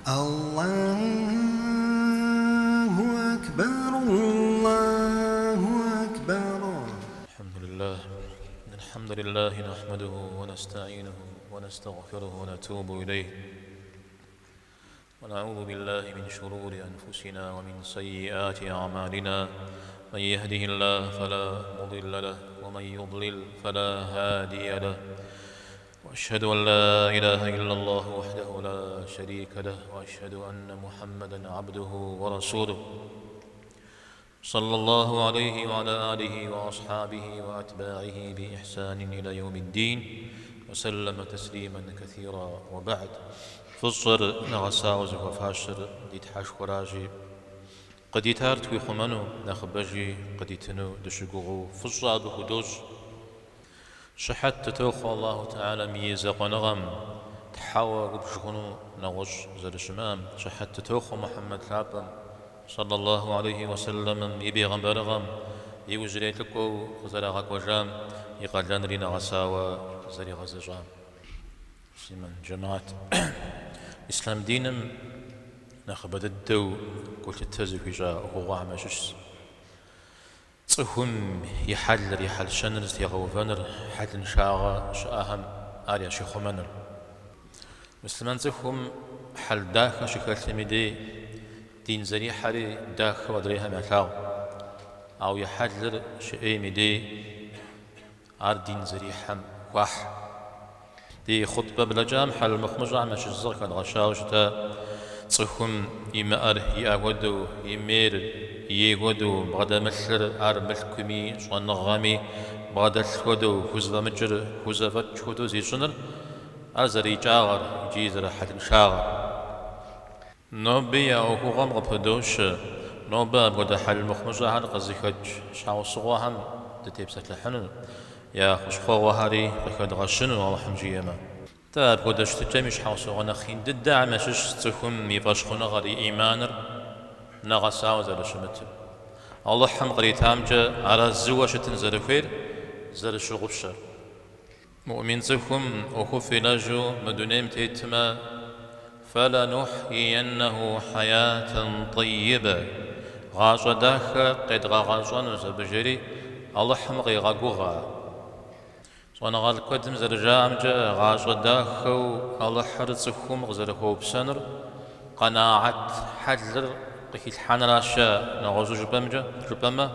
الله أكبر الله أكبر. الحمد لله نحمده ونستعينه ونستغفره ونتوب إليه، ونعوذ بالله من شرور أنفسنا ومن سيئات أعمالنا. من يهده الله فلا مضل له ومن يضلل فلا هادي له، وأشهد أن لا إله إلا الله وحده لا شريك له، وأشهد أن محمدا عبده ورسوله صلى الله عليه وعلى آله وأصحابه وأتباعه بإحسان إلى يوم الدين، وسلم تسليما كثيرا. وبعد، فصر نغساوز وفاشر ديتحاش وراجي قديتار توي خمانو نخبجي قديتنو دشقوغو فصاد هدوز شحت تتوخى الله تعالى ميزا ونغم تحاوى بجغنو نغش زر شمام شحت تتوخى محمد لابم صلى الله عليه وسلم يبي غمبرغم يوجريتكو غزرغك وجام يقالان لنا غساوى زري غزجام سيمن جماعة إسلام دينم نخبد الدو قلت التزف جاء هو عمشش صهم يحل شنرز يغوفنر حل شاغا شاهم آريا شيخومنر مسلمان صهم حل داخل شكل تميدي دين زري حري داخل ودريها مكاو أو يحلر شيء ميدي عر دين زري حم واح دي خطبة بلجام حل مخمجة مش الزرق الغشاوشتا صهم يمأر يأودو يمير يغودو بغدا مشر عر ملكمي شوان غامي بغدا الخودو هزفا مجر هزفا تشودو زي شنر أزري جاغر يجيزر حد شاغر نوبي أو غام غبدوش نوبا بغدا حل مخمجة عر قزيخج شاو صغوهم تتيبسك لحنن يا خشخوا وهاري قيد غشنو وحمجيما تاب قدش تجمش حوصونا خين ضد عمشش تكون يفشخنا غري إيمانر نغساو زر شمت الله حم غري تامجا على الزوجة تنزل خير زر شغبشر مؤمن تكون أخف لاجو مدنيم تيتما فلا نحيينه حياة طيبة غاش داخل قد غاغاشون زبجري الله حم غي غاغوغا وانا قال قدم زرجام جا غاش داخو الله حرصكم غزركو بسنر قناعة حجر قيل حنراشا نغزو جبما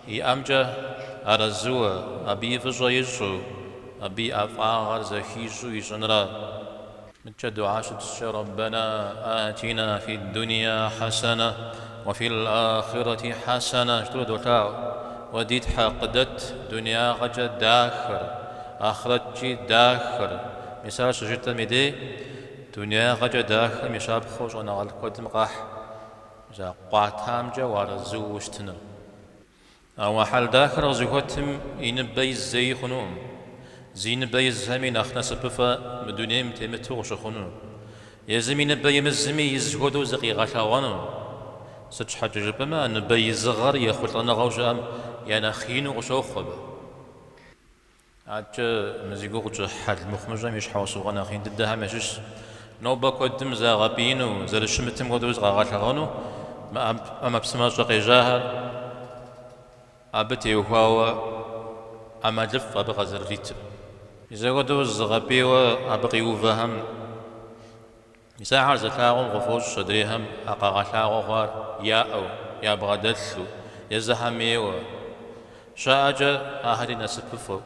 يامجا ارزوا ابي فجا يجو ابي افاغر زخيجو يجنرا متى دعاء ربنا آتنا في الدنيا حسنة وفي الآخرة حسنة شتو دوتاو وديت حقدت دنيا غجا داخر آخرتي داخر مثال شجرة ميدي دنيا غجا داخر مشاب خوش وانا غال قدم قاح جا قاتام جا وارزوشتنا أو حال داخر زيوتم ينبي زي خنوم زين بي زمين أخنا سبفا مدونيم تيمتو شخنو يزمين بي مزمي يزهدو زقي غشاوانو سج حاجة جبما نبي زغر يخلطنا غوجام يعني خينو غشوخب عاد مزيقو غجا حد مخمجا مش حوصو غنا خين ددها مشش نوبا قدم زا غابينو زا الشمتم غدوز غاشاوانو ما بسما شقي جاهر أبتي وهو أما جف أبغى زريت إذا قدوز غبيوة أبغي وفهم مساحة زكاة غفوز شدريهم أقاقشا غفار يا بغدلسو يزهميوة شاجة أهلي نسبفو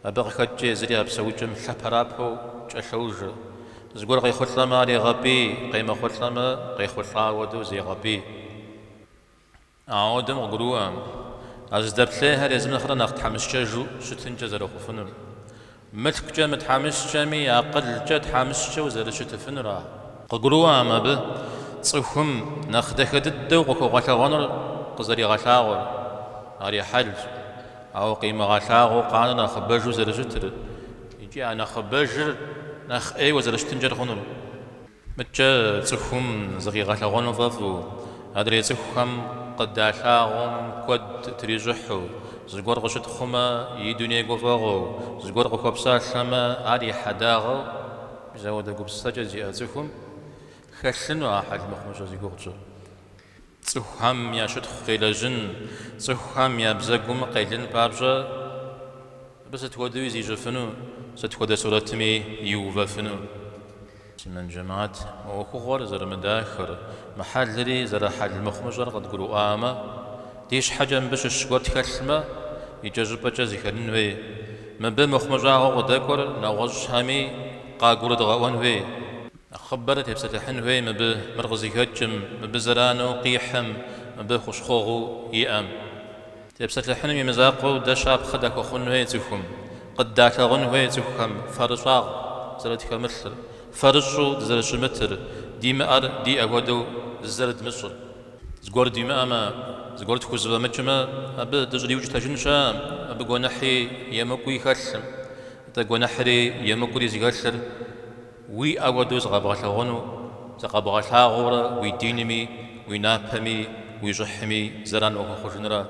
أبغي خدجي زري أبسوجم حبرابو جشوج زقول غي خطلما لي غبي قيمة خطلما غي خطلا ودو زي غبي أعودم غلوام أزدبتلها لازم نخرج نختحمس جو شتنجا زر خفنر متك جا متحمس جامي أقل جا تحمس جو زر شتفنرا قلوا ما به صفهم نخدك ضد وكو غشاونر قزري غشاور أري حل أو قيمة غشاو قانا خبجو زر شتر يجي أنا خبجر نخ أي وزر شتنجا خنر متجا صفهم زغي غشاونر فافو أدري صفهم قد عشاهم قد تريجحو زغور غشت خما يدنيا غفاغو زغور غكبسا شما علي حداغو زود غبسا جزي ازكم خلنا أحد مخمجة زيقورجة تسوهم يا شد خيلجن تسوهم يا بزقوم قيلن بابجة بس تودوي زي جفنو ستودى سورتمي يوفا فنو من جماعات وخور زر مداخر محل لي زر حل المخمجر قد قلوا آما ديش حاجة بش الشقوت كلمة يجرب جزي خلنوي ما بمخمجر غداكر نوغج همي قاقور دغوان وي خبرت يبسط الحنوي ما بمرغزي هجم ما بزرانو قيحم ما بخشخوغو يأم تبسط الحنوي مزاقو دشاب خدك وخنوي تفهم قد داك غنوي تفهم فرشاغ زرتك مثل فرشو زرش متر دي مأر دي أودو زرد مصر زغور دي مأما زغور تكوزبا مجمع أبا دجري وجه تجنشا أبا قونحي يمكوي خلم أبا قونحري يمكوي زغلر وي أودو زغابغالغونو زغابغالغورا وي دينمي وي نابمي وي جحمي زران وخوجنرا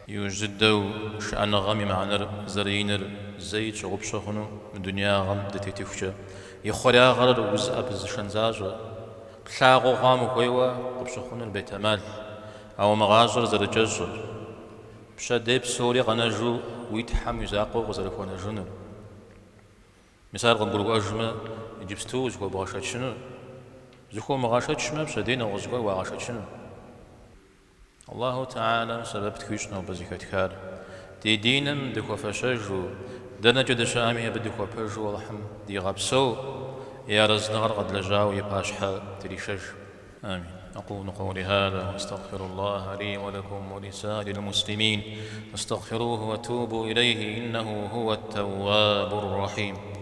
يوجدو شأن غامي معنر زرينر زيت شغب شخنو من دنيا غم دتيتفشا يخوريا غرر وز أبز شنزاجا خلاغو غامو كويوا قبشخنو البيت مال أو مغاجر زرججر بشا ديب سوري غنجو ويتحم يزاقو غزرفونا جنو مثال غنقولو أجمع يجيبستو زكو بغاشات شنو زكو مغاشات شما بشا دينا وزكو وغاشات شنو الله تعالى سبب تكويشنا وبزيكتكار دي دينم دكو فشجو دنا جد شامي بدكو بجو والحم دي غبسو يا رزنغر قد لجاو يباشحا تريشج آمين أقول قولي هذا واستغفر الله لي ولكم ولسائر المسلمين فاستغفروه وتوبوا إليه إنه هو التواب الرحيم